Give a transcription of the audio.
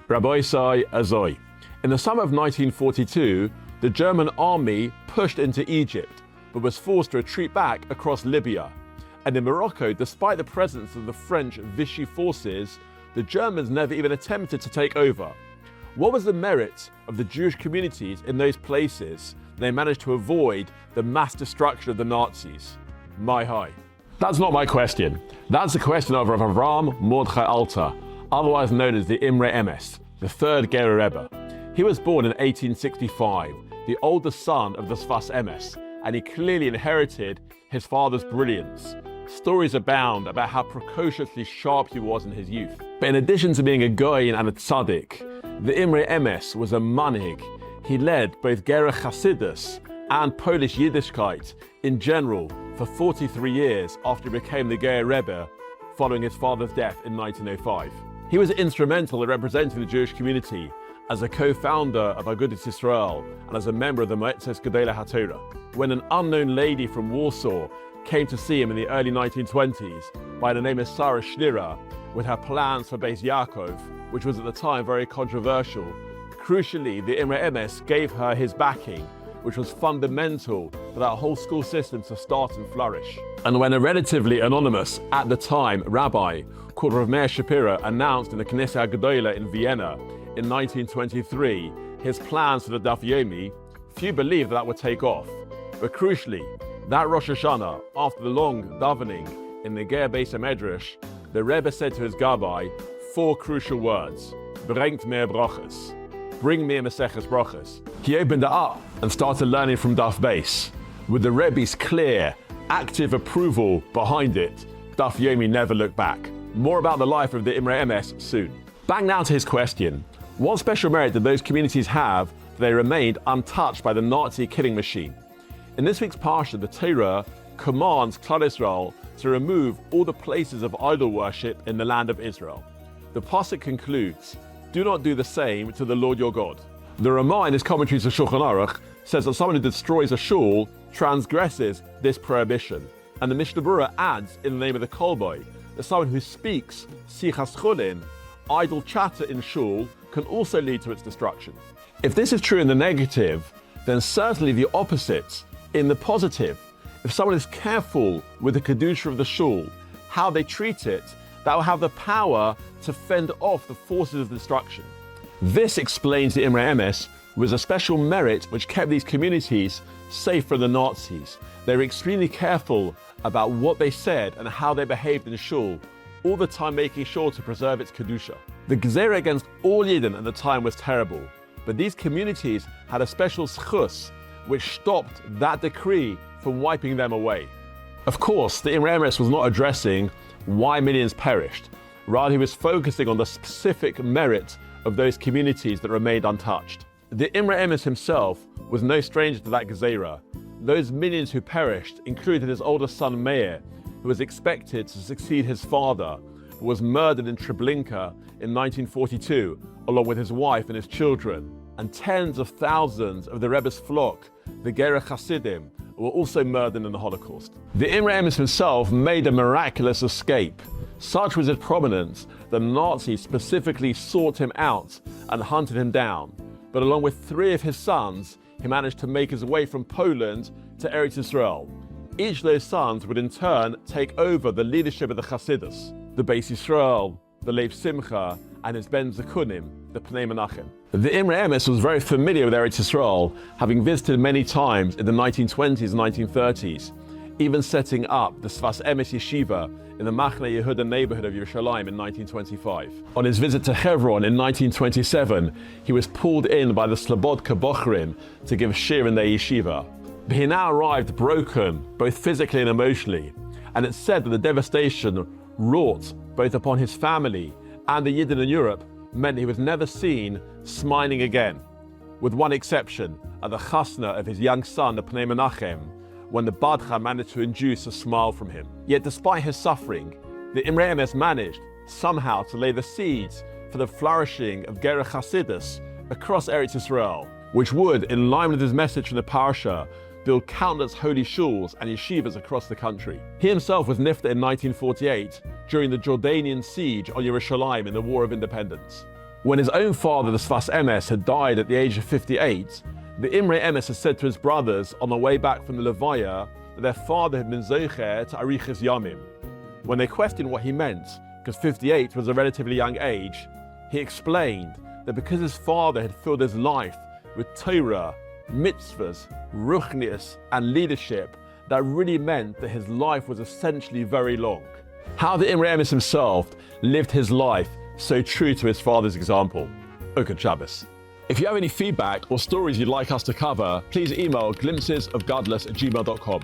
Rabbi Sai Azoi. In the summer of 1942, the German army pushed into Egypt, but was forced to retreat back across Libya. And in Morocco, despite the presence of the French Vichy forces, the Germans never even attempted to take over. What was the merit of the Jewish communities in those places? They managed to avoid the mass destruction of the Nazis. My high. That's not my question. That's the question of Rav Avram Mordechai Alter, otherwise known as the Imrei Emes, the third Ger Rebbe. He was born in 1865, the oldest son of the Sfas Emes, and he clearly inherited his father's brilliance. Stories abound about how precociously sharp he was in his youth. But in addition to being a goyin and a tzaddik, the Imrei Emes was a manhig. He led both Ger Chasidus and Polish Yiddishkeit in general for 43 years after he became the Ger Rebbe following his father's death in 1905. He was instrumental in representing the Jewish community as a co-founder of Agudas Yisrael and as a member of the Moetzes Gedolei HaTorah. When an unknown lady from Warsaw came to see him in the early 1920s by the name of Sarah Schnira with her plans for Beis Yaakov, which was at the time very controversial, crucially, the Imrei Emes gave her his backing, which was fundamental for that whole school system to start and flourish. And when a relatively anonymous, at the time, rabbi called Rav Meir Shapiro announced in the Knesset HaGedolah in Vienna in 1923 his plans for the Daf Yomi, few believed that would take off. But crucially, that Rosh Hashanah, after the long davening in the Ger Beis HaMedrash, the Rebbe said to his Gabbai 4 crucial words: Bringt mir brachas. Bring me a Maseches brachas. He opened it up and started learning from Daf Beis. With the Rebbe's clear, active approval behind it, Daf Yomi never looked back. More about the life of the Imrei Emes soon. Back now to his question. What special merit did those communities have that they remained untouched by the Nazi killing machine? In this week's Parsha, the Torah commands Klal Yisrael to remove all the places of idol worship in the land of Israel. The pasuk concludes, "Do not do the same to the Lord your God." The Ramah in his commentaries of Shulchan Aruch says that someone who destroys a shul transgresses this prohibition. And the Mishnah Berurah adds, in the name of the Kolboy, that someone who speaks sichas chulin, idle chatter in shul, can also lead to its destruction. If this is true in the negative, then certainly the opposite in the positive. If someone is careful with the kedusha of the shul, how they treat it, that will have the power to fend off the forces of destruction. This explains the Imrei Emes was a special merit which kept these communities safe from the Nazis. They were extremely careful about what they said and how they behaved in shul, all the time making sure to preserve its kedusha. The gezerah against all Yidden at the time was terrible, but these communities had a special Zechus which stopped that decree from wiping them away. Of course, the Imrei Emes was not addressing why millions perished. Rather, he was focusing on the specific merit of those communities that remained untouched. The Imrei Emes himself was no stranger to that gezerah. Those millions who perished included his oldest son Meir, who was expected to succeed his father, but was murdered in Treblinka in 1942, along with his wife and his children. And tens of thousands of the Rebbe's flock, the Ger Hasidim, were also murdered in the Holocaust. The Imrei Emes himself made a miraculous escape. Such was his prominence that Nazis specifically sought him out and hunted him down. But along with 3 of his sons, he managed to make his way from Poland to Eretz Yisrael. Each of those sons would in turn take over the leadership of the Chasidus, the Beis Yisrael, the Lev Simcha, and his Ben Zekunim, the Pnei Menachem. The Imrei Emes was very familiar with Eretz Yisrael, having visited many times in the 1920s and 1930s, even setting up the Sfas Emes Yeshiva in the Machne Yehuda neighborhood of Yerushalayim in 1925. On his visit to Hebron in 1927, he was pulled in by the Slobodka Bochrim to give shir in their yeshiva. But he now arrived broken, both physically and emotionally, and it's said that the devastation wrought both upon his family and the Yidden in Europe meant he was never seen smiling again, with one exception, at the chasna of his young son, the Pnei Menachem, when the Badcha managed to induce a smile from him. Yet despite his suffering, the Imrei Emes managed somehow to lay the seeds for the flourishing of Ger Chasidus across Eretz Yisrael, which would, in line with his message from the Parsha, build countless holy shuls and yeshivas across the country. He himself was nifta in 1948 during the Jordanian siege on Yerushalayim in the War of Independence. When his own father, the Sfas Emes, had died at the age of 58, the Imrei Emes had said to his brothers on the way back from the Levaya that their father had been Zocher to Arichas Yamim. When they questioned what he meant, because 58 was a relatively young age, he explained that because his father had filled his life with Torah, mitzvahs, ruchnius, and leadership, that really meant that his life was essentially very long. How the Imrei Emes himself lived his life so true to his father's example. Good Shabbos. If you have any feedback or stories you'd like us to cover, please email glimpsesofgadlus@gmail.com.